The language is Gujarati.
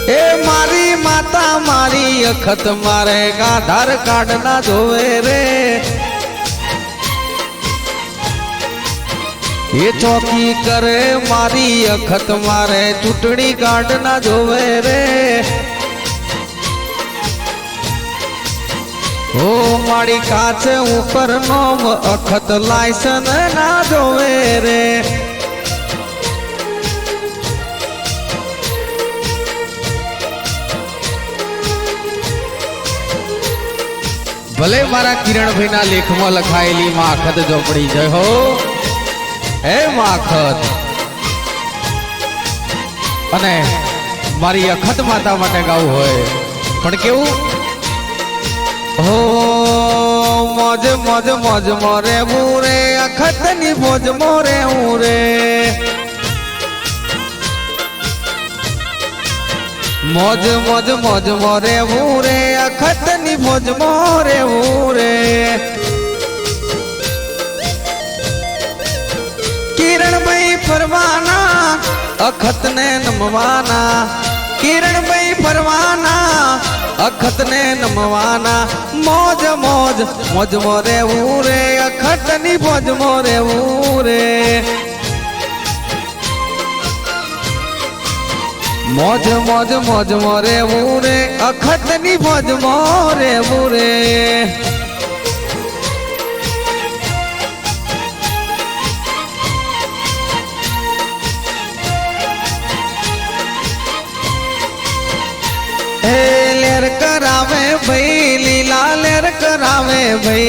એ મારી માતા મારી અખત મારે આધાર કાર્ડ ના જોવે રે એ ચોકી કરે મારી અખત મારે ચૂંટણી કાર્ડ ના જોવે રે ઓ મારી કાચ ઉપર નોમ અખત લાયસન ના જોવે રે ભલે મારા કિરણભાઈ ના લેખમાં લખાયેલી માખત ઝોપડી જય હો હે માખત અને મારી અખત માતા માટે ગાવું હોય પણ કેવું હો મોજ મોજ મોજ મોરે મુરે અખત ની મોજ મોરે ઉરે મોજ મોજ મોજ મોરે મુરે અખત ની મોજ મોરે ઉરે કિરણભાઈ ફરવાના અખત ને નમવાના કિરણભાઈ ફરવાના અખત ને નમવાના મોજ મોજ મોજ મોરે ઉરે અખત ની મોજ મોરે ઉરે મોજ મોજ મોજ મોરે ઉરે અખત ની મોજ મોરે ઉરે લેર करावे भाई लीला लेर करावे भाई